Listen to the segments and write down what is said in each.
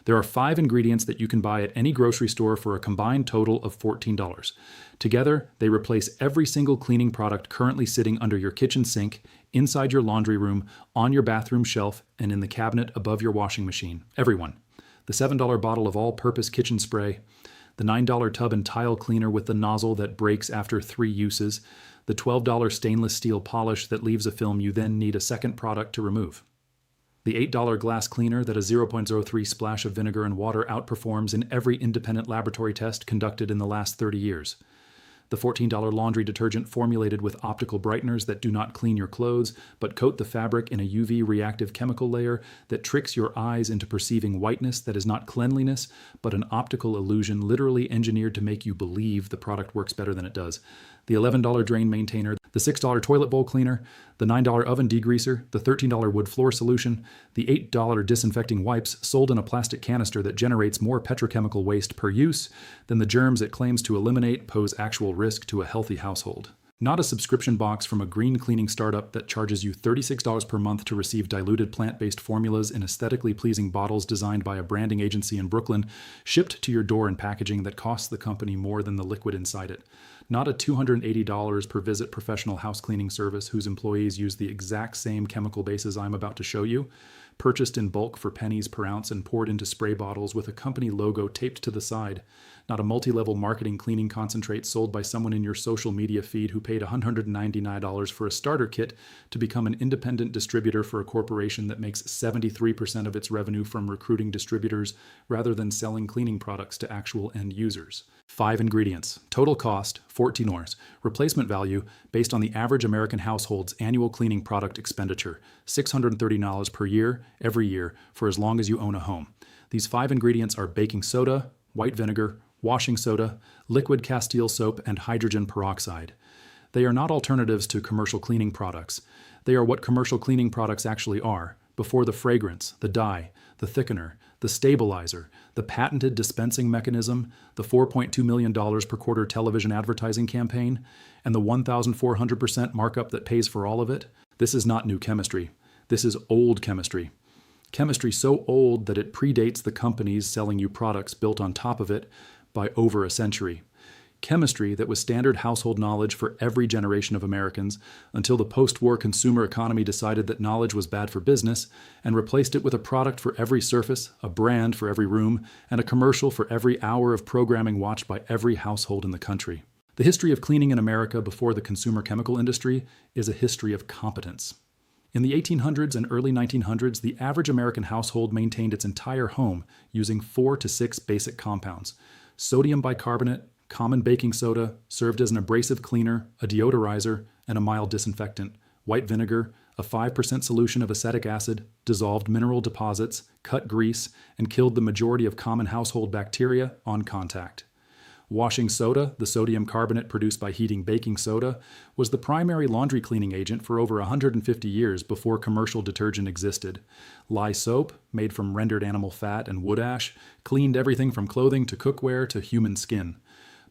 There are 5 ingredients that you can buy at any grocery store for a combined total of $14. Together, they replace every single cleaning product currently sitting under your kitchen sink, inside your laundry room, on your bathroom shelf, and in the cabinet above your washing machine. Everyone. The $7 bottle of all-purpose kitchen spray, the $9 tub and tile cleaner with the nozzle that breaks after 3 uses, the $12 stainless steel polish that leaves a film you then need a second product to remove, the $8 glass cleaner that a 0.03 splash of vinegar and water outperforms in every independent laboratory test conducted in the last 30 years, the $14 laundry detergent formulated with optical brighteners that do not clean your clothes, but coat the fabric in a UV reactive chemical layer that tricks your eyes into perceiving whiteness that is not cleanliness, but an optical illusion literally engineered to make you believe the product works better than it does, the $11 drain maintainer, the $6 toilet bowl cleaner, the $9 oven degreaser, the $13 wood floor solution, the $8 disinfecting wipes sold in a plastic canister that generates more petrochemical waste per use than the germs it claims to eliminate pose actual risk to a healthy household. Not a subscription box from a green cleaning startup that charges you $36 per month to receive diluted plant-based formulas in aesthetically pleasing bottles designed by a branding agency in Brooklyn, shipped to your door in packaging that costs the company more than the liquid inside it. Not a $280 per visit professional house cleaning service whose employees use the exact same chemical bases I'm about to show you, purchased in bulk for pennies per ounce and poured into spray bottles with a company logo taped to the side. Not a multi-level marketing cleaning concentrate sold by someone in your social media feed who paid $199 for a starter kit to become an independent distributor for a corporation that makes 73% of its revenue from recruiting distributors rather than selling cleaning products to actual end users. 5 ingredients. Total cost, $14. Replacement value, based on the average American household's annual cleaning product expenditure, $630 per year, every year, for as long as you own a home. These 5 ingredients are baking soda, white vinegar, washing soda, liquid Castile soap, and hydrogen peroxide. They are not alternatives to commercial cleaning products. They are what commercial cleaning products actually are, before the fragrance, the dye, the thickener, the stabilizer, the patented dispensing mechanism, the $4.2 million per quarter television advertising campaign, and the 1,400% markup that pays for all of it. This is not new chemistry. This is old chemistry. Chemistry so old that it predates the companies selling you products built on top of it by over a century. Chemistry that was standard household knowledge for every generation of Americans until the post-war consumer economy decided that knowledge was bad for business and replaced it with a product for every surface, a brand for every room, and a commercial for every hour of programming watched by every household in the country. The history of cleaning in America before the consumer chemical industry is a history of competence. In the 1800s and early 1900s, the average American household maintained its entire home using 4 to 6 basic compounds: sodium bicarbonate, common baking soda, served as an abrasive cleaner, a deodorizer, and a mild disinfectant, white vinegar, a 5% solution of acetic acid, dissolved mineral deposits, cut grease, and killed the majority of common household bacteria on contact. Washing soda, the sodium carbonate produced by heating baking soda, was the primary laundry cleaning agent for over 150 years before commercial detergent existed. Lye soap, made from rendered animal fat and wood ash, cleaned everything from clothing to cookware to human skin.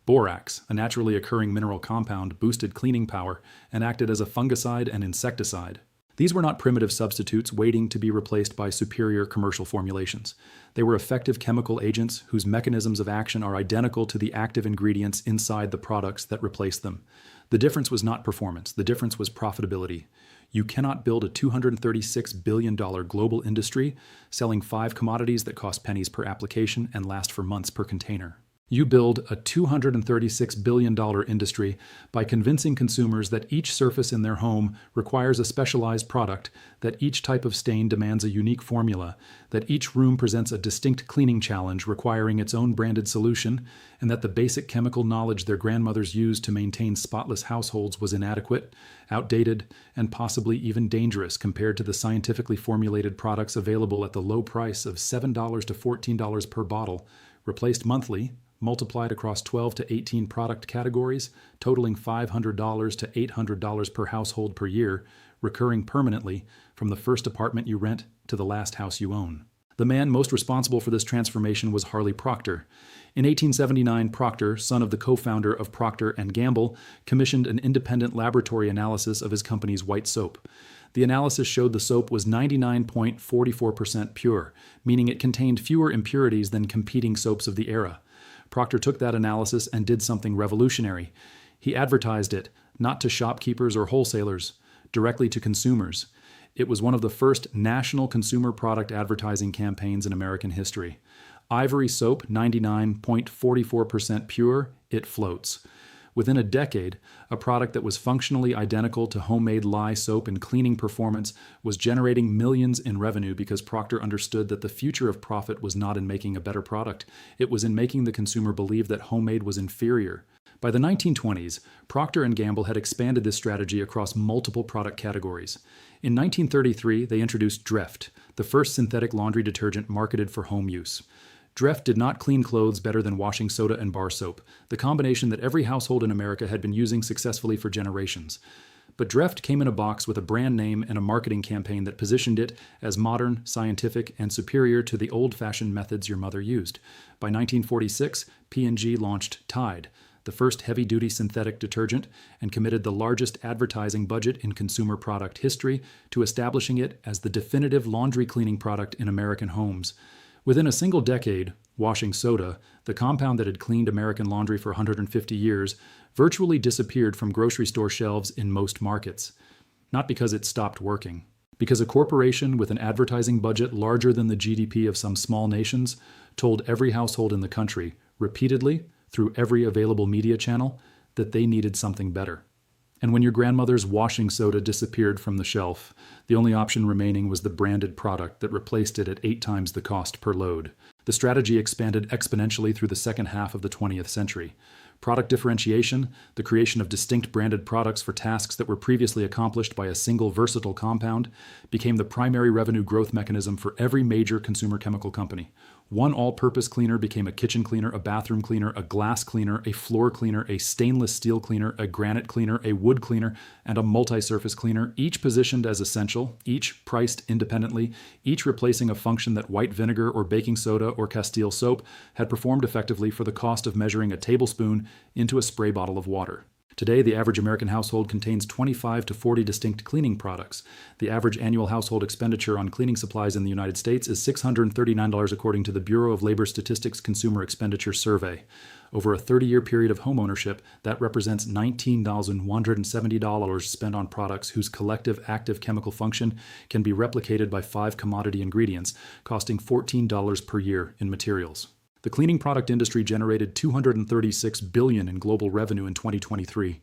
Borax, a naturally occurring mineral compound, boosted cleaning power and acted as a fungicide and insecticide. These were not primitive substitutes waiting to be replaced by superior commercial formulations. They were effective chemical agents whose mechanisms of action are identical to the active ingredients inside the products that replace them. The difference was not performance, the difference was profitability. You cannot build a $236 billion global industry selling 5 commodities that cost pennies per application and last for months per container. You build a $236 billion industry by convincing consumers that each surface in their home requires a specialized product, that each type of stain demands a unique formula, that each room presents a distinct cleaning challenge requiring its own branded solution, and that the basic chemical knowledge their grandmothers used to maintain spotless households was inadequate, outdated, and possibly even dangerous compared to the scientifically formulated products available at the low price of $7 to $14 per bottle, replaced monthly, multiplied across 12 to 18 product categories, totaling $500 to $800 per household per year, recurring permanently from the first apartment you rent to the last house you own. The man most responsible for this transformation was Harley Procter. In 1879, Procter, son of the co-founder of Procter & Gamble, commissioned an independent laboratory analysis of his company's white soap. The analysis showed the soap was 99.44% pure, meaning it contained fewer impurities than competing soaps of the era. Procter took that analysis and did something revolutionary. He advertised it, not to shopkeepers or wholesalers, directly to consumers. It was one of the first national consumer product advertising campaigns in American history. Ivory soap, 99.44% pure, it floats. Within a decade, a product that was functionally identical to homemade lye soap in cleaning performance was generating millions in revenue because Procter understood that the future of profit was not in making a better product. It was in making the consumer believe that homemade was inferior. By the 1920s, Procter & Gamble had expanded this strategy across multiple product categories. In 1933, they introduced Dreft, the first synthetic laundry detergent marketed for home use. Dreft did not clean clothes better than washing soda and bar soap, the combination that every household in America had been using successfully for generations. But Dreft came in a box with a brand name and a marketing campaign that positioned it as modern, scientific, and superior to the old-fashioned methods your mother used. By 1946, P&G launched Tide, the first heavy-duty synthetic detergent, and committed the largest advertising budget in consumer product history to establishing it as the definitive laundry cleaning product in American homes. Within a single decade, washing soda, the compound that had cleaned American laundry for 150 years, virtually disappeared from grocery store shelves in most markets. Not because it stopped working. Because a corporation with an advertising budget larger than the GDP of some small nations told every household in the country, repeatedly, through every available media channel, that they needed something better. And when your grandmother's washing soda disappeared from the shelf, the only option remaining was the branded product that replaced it at 8 times the cost per load. The strategy expanded exponentially through the second half of the 20th century. Product differentiation, the creation of distinct branded products for tasks that were previously accomplished by a single versatile compound, became the primary revenue growth mechanism for every major consumer chemical company. One all-purpose cleaner became a kitchen cleaner, a bathroom cleaner, a glass cleaner, a floor cleaner, a stainless steel cleaner, a granite cleaner, a wood cleaner, and a multi-surface cleaner, each positioned as essential, each priced independently, each replacing a function that white vinegar or baking soda or Castile soap had performed effectively for the cost of measuring a tablespoon into a spray bottle of water. Today, the average American household contains 25 to 40 distinct cleaning products. The average annual household expenditure on cleaning supplies in the United States is $639 according to the Bureau of Labor Statistics Consumer Expenditure Survey. Over a 30-year period of homeownership, that represents $19,170 spent on products whose collective active chemical function can be replicated by 5 commodity ingredients, costing $14 per year in materials. The cleaning product industry generated $236 billion in global revenue in 2023.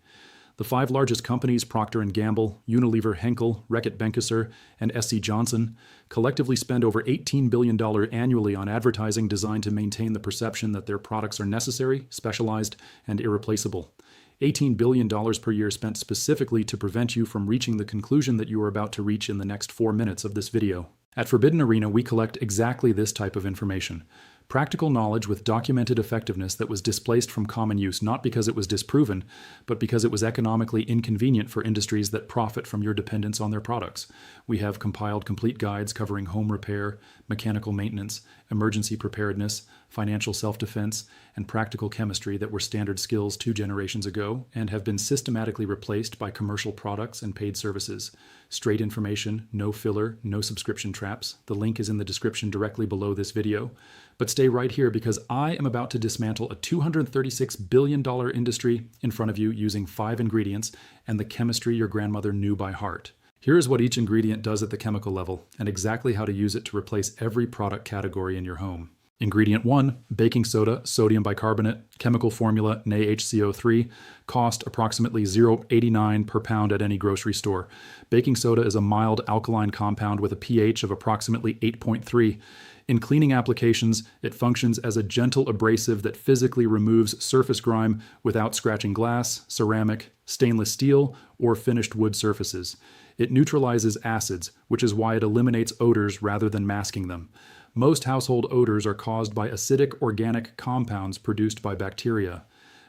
The 5 largest companies, Procter & Gamble, Unilever, Henkel, Reckitt Benckiser, and SC Johnson, collectively spend over $18 billion annually on advertising designed to maintain the perception that their products are necessary, specialized, and irreplaceable. $18 billion per year spent specifically to prevent you from reaching the conclusion that you are about to reach in the next 4 minutes of this video. At Forbidden Arena, we collect exactly this type of information. Practical knowledge with documented effectiveness that was displaced from common use not because it was disproven, but because it was economically inconvenient for industries that profit from your dependence on their products. We have compiled complete guides covering home repair, mechanical maintenance, emergency preparedness, financial self-defense, and practical chemistry that were standard skills 2 generations ago and have been systematically replaced by commercial products and paid services. Straight information, no filler, no subscription traps. The link is in the description directly below this video. But stay right here because I am about to dismantle a $236 billion industry in front of you using 5 ingredients and the chemistry your grandmother knew by heart. Here is what each ingredient does at the chemical level and exactly how to use it to replace every product category in your home. Ingredient 1, baking soda, sodium bicarbonate, chemical formula NaHCO3, cost approximately $0.89 per pound at any grocery store. Baking soda is a mild alkaline compound with a pH of approximately 8.3. In cleaning applications, it functions as a gentle abrasive that physically removes surface grime without scratching glass, ceramic, stainless steel, or finished wood surfaces. It neutralizes acids, which is why it eliminates odors rather than masking them. Most household odors are caused by acidic organic compounds produced by bacteria.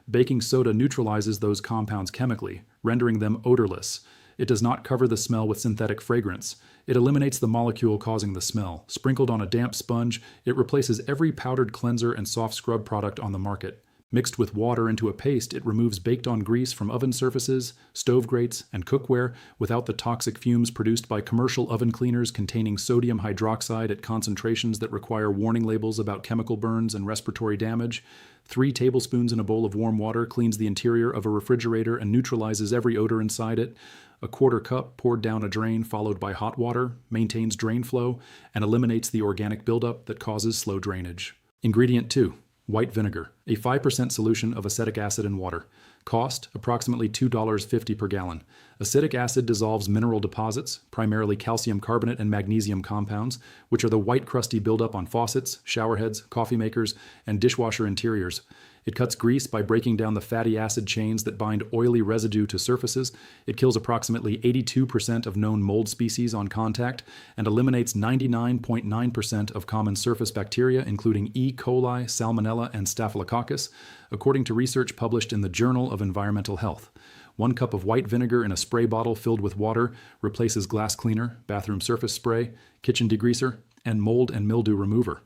Baking soda neutralizes those compounds chemically, rendering them odorless. It does not cover the smell with synthetic fragrance. It eliminates the molecule causing the smell. Sprinkled on a damp sponge, it replaces every powdered cleanser and soft scrub product on the market. Mixed with water into a paste, it removes baked-on grease from oven surfaces, stove grates, and cookware without the toxic fumes produced by commercial oven cleaners containing sodium hydroxide at concentrations that require warning labels about chemical burns and respiratory damage. 3 tablespoons in a bowl of warm water cleans the interior of a refrigerator and neutralizes every odor inside it. A quarter cup poured down a drain followed by hot water maintains drain flow and eliminates the organic buildup that causes slow drainage. Ingredient 2. White vinegar, a 5% solution of acetic acid and water. Cost, approximately $2.50 per gallon. Acetic acid dissolves mineral deposits, primarily calcium carbonate and magnesium compounds, which are the white crusty buildup on faucets, shower heads, coffee makers, and dishwasher interiors. It cuts grease by breaking down the fatty acid chains that bind oily residue to surfaces. It kills approximately 82% of known mold species on contact and eliminates 99.9% of common surface bacteria, including E. coli, Salmonella, and Staphylococcus, according to research published in the Journal of Environmental Health. 1 cup of white vinegar in a spray bottle filled with water replaces glass cleaner, bathroom surface spray, kitchen degreaser, and mold and mildew remover.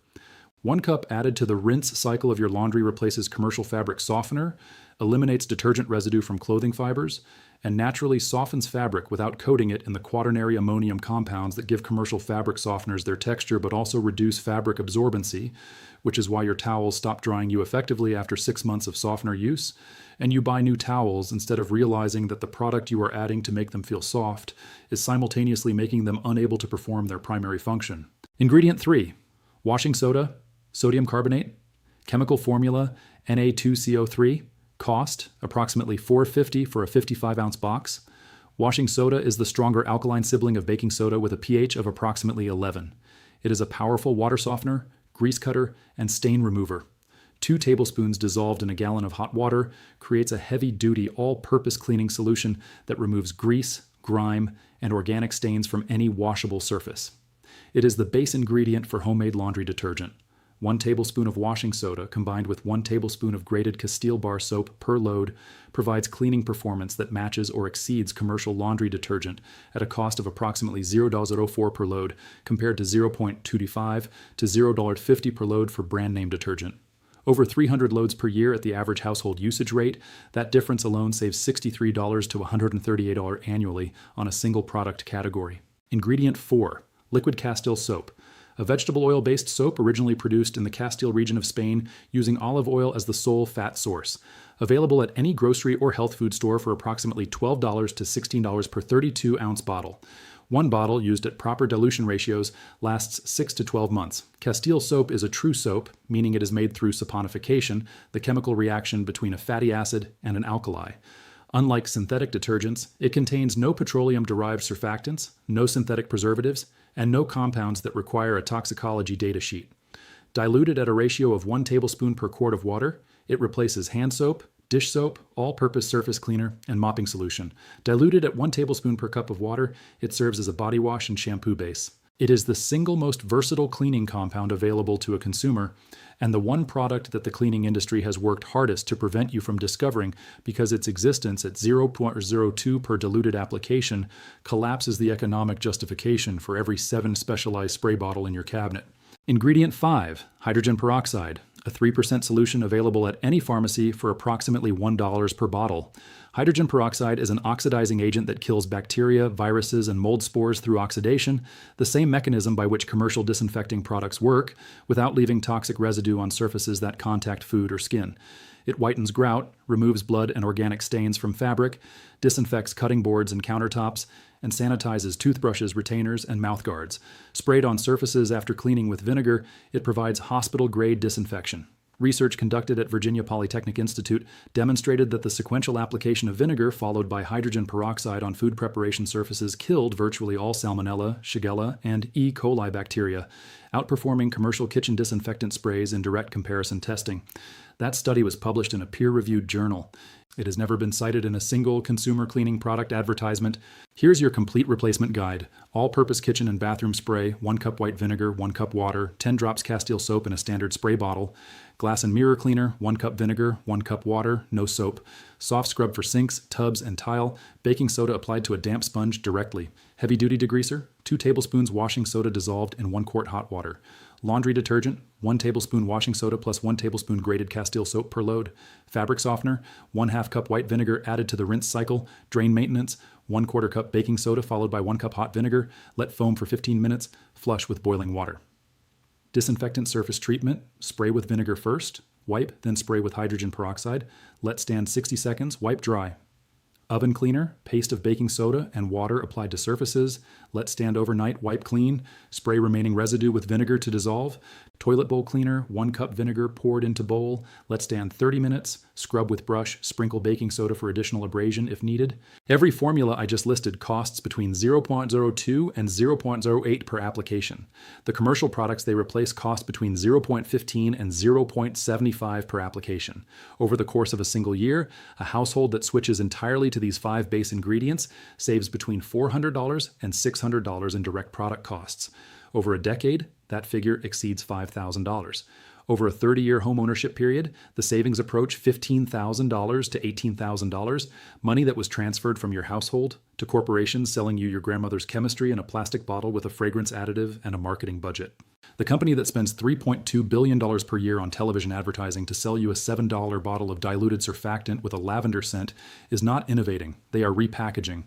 1 cup added to the rinse cycle of your laundry replaces commercial fabric softener, eliminates detergent residue from clothing fibers, and naturally softens fabric without coating it in the quaternary ammonium compounds that give commercial fabric softeners their texture but also reduce fabric absorbency, which is why your towels stop drying you effectively after 6 months of softener use, and you buy new towels instead of realizing that the product you are adding to make them feel soft is simultaneously making them unable to perform their primary function. Ingredient 3. Washing soda, sodium carbonate, chemical formula Na2CO3, cost approximately $4.50 for a 55-ounce box. Washing soda is the stronger alkaline sibling of baking soda with a pH of approximately 11. It is a powerful water softener, grease cutter, and stain remover. 2 tablespoons dissolved in a gallon of hot water creates a heavy-duty all-purpose cleaning solution that removes grease, grime, and organic stains from any washable surface. It is the base ingredient for homemade laundry detergent. 1 tablespoon of washing soda combined with 1 tablespoon of grated Castile bar soap per load provides cleaning performance that matches or exceeds commercial laundry detergent at a cost of approximately $0.04 per load compared to $0.25 to $0.50 per load for brand name detergent. Over 300 loads per year at the average household usage rate, that difference alone saves $63 to $138 annually on a single product category. Ingredient 4. Liquid Castile soap. A vegetable oil-based soap originally produced in the Castile region of Spain using olive oil as the sole fat source. Available at any grocery or health food store for approximately $12 to $16 per 32-ounce bottle. 1 bottle used at proper dilution ratios lasts 6 to 12 months. Castile soap is a true soap, meaning it is made through saponification, the chemical reaction between a fatty acid and an alkali. Unlike synthetic detergents, it contains no petroleum-derived surfactants, no synthetic preservatives, and no compounds that require a toxicology data sheet. Diluted at a ratio of 1 tablespoon per quart of water, it replaces hand soap, dish soap, all-purpose surface cleaner, and mopping solution. Diluted at 1 tablespoon per cup of water, it serves as a body wash and shampoo base. It is the single most versatile cleaning compound available to a consumer, and the one product that the cleaning industry has worked hardest to prevent you from discovering because its existence at 0.02 per diluted application collapses the economic justification for every 7 specialized spray bottle in your cabinet. Ingredient 5. Hydrogen peroxide, a 3% solution available at any pharmacy for approximately $1 per bottle. Hydrogen peroxide is an oxidizing agent that kills bacteria, viruses, and mold spores through oxidation, the same mechanism by which commercial disinfecting products work, without leaving toxic residue on surfaces that contact food or skin. It whitens grout, removes blood and organic stains from fabric, disinfects cutting boards and countertops, and sanitizes toothbrushes, retainers, and mouthguards. Sprayed on surfaces after cleaning with vinegar, it provides hospital-grade disinfection. Research conducted at Virginia Polytechnic Institute demonstrated that the sequential application of vinegar followed by hydrogen peroxide on food preparation surfaces killed virtually all Salmonella, Shigella, and E. coli bacteria, outperforming commercial kitchen disinfectant sprays in direct comparison testing. That study was published in a peer-reviewed journal. It has never been cited in a single consumer cleaning product advertisement. Here's your complete replacement guide. All-purpose kitchen and bathroom spray, 1 cup white vinegar, 1 cup water, 10 drops Castile soap in a standard spray bottle. Glass and mirror cleaner, 1 cup vinegar, 1 cup water, no soap. Soft scrub for sinks, tubs, and tile. Baking soda applied to a damp sponge directly. Heavy-duty degreaser, 2 tablespoons washing soda dissolved in 1 quart hot water. Laundry detergent, 1 tablespoon washing soda plus 1 tablespoon grated Castile soap per load. Fabric softener, 1/2 cup white vinegar added to the rinse cycle. Drain maintenance, 1/4 cup baking soda followed by 1 cup hot vinegar. Let foam for 15 minutes. Flush with boiling water. Disinfectant surface treatment, spray with vinegar first. Wipe, then spray with hydrogen peroxide. Let stand 60 seconds. Wipe dry. Oven cleaner, paste of baking soda and water applied to surfaces. Let stand overnight, wipe clean. Spray remaining residue with vinegar to dissolve. Toilet bowl cleaner, 1 cup vinegar poured into bowl. Let stand 30 minutes. Scrub with brush. Sprinkle baking soda for additional abrasion if needed. Every formula I just listed costs between 0.02 and 0.08 per application. The commercial products they replace cost between 0.15 and 0.75 per application. Over the course of a single year, a household that switches entirely to these 5 base ingredients saves between $400 and $600 in direct product costs. Over a decade, that figure exceeds $5,000. Over a 30-year home ownership period, the savings approach $15,000 to $18,000, money that was transferred from your household to corporations selling you your grandmother's chemistry in a plastic bottle with a fragrance additive and a marketing budget. The company that spends $3.2 billion per year on television advertising to sell you a $7 bottle of diluted surfactant with a lavender scent is not innovating, they are repackaging.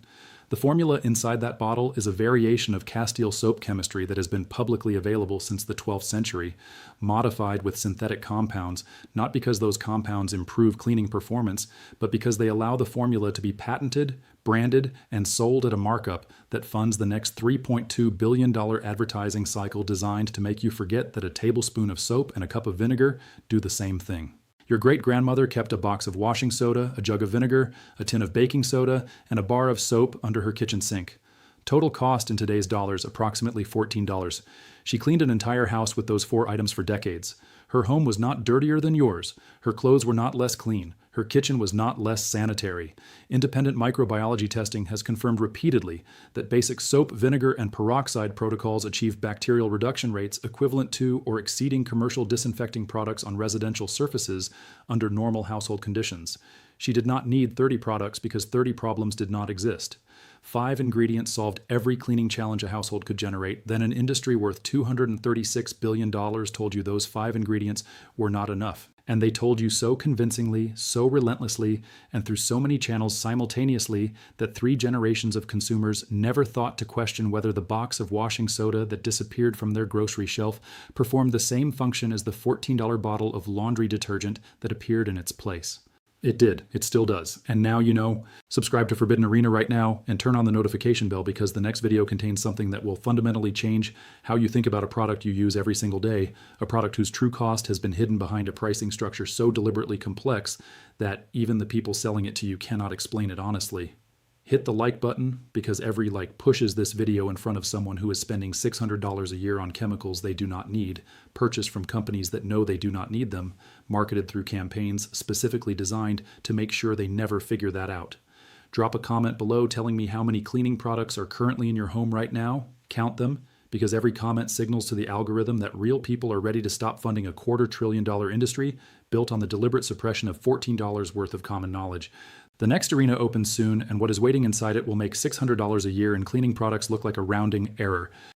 The formula inside that bottle is a variation of Castile soap chemistry that has been publicly available since the 12th century, modified with synthetic compounds, not because those compounds improve cleaning performance, but because they allow the formula to be patented, branded, and sold at a markup that funds the next $3.2 billion advertising cycle designed to make you forget that a tablespoon of soap and a cup of vinegar do the same thing. Your great-grandmother kept a box of washing soda, a jug of vinegar, a tin of baking soda, and a bar of soap under her kitchen sink. Total cost in today's dollars, approximately $14. She cleaned an entire house with those 4 items for decades. Her home was not dirtier than yours. Her clothes were not less clean. Her kitchen was not less sanitary. Independent microbiology testing has confirmed repeatedly that basic soap, vinegar, and peroxide protocols achieve bacterial reduction rates equivalent to or exceeding commercial disinfecting products on residential surfaces under normal household conditions. She did not need 30 products because 30 problems did not exist. 5 ingredients solved every cleaning challenge a household could generate. Then an industry worth $236 billion told you those 5 ingredients were not enough. And they told you so convincingly, so relentlessly, and through so many channels simultaneously that 3 generations of consumers never thought to question whether the box of washing soda that disappeared from their grocery shelf performed the same function as the $14 bottle of laundry detergent that appeared in its place. It did. It still does. And now you know. Subscribe to Forbidden Arena right now and turn on the notification bell because the next video contains something that will fundamentally change how you think about a product you use every single day, a product whose true cost has been hidden behind a pricing structure so deliberately complex that even the people selling it to you cannot explain it honestly. Hit the like button because every like pushes this video in front of someone who is spending $600 a year on chemicals they do not need, purchased from companies that know they do not need them, marketed through campaigns specifically designed to make sure they never figure that out. Drop a comment below telling me how many cleaning products are currently in your home right now. Count them, because every comment signals to the algorithm that real people are ready to stop funding a $250 billion industry built on the deliberate suppression of $14 worth of common knowledge. The next arena opens soon, and what is waiting inside it will make $600 a year in cleaning products look like a rounding error.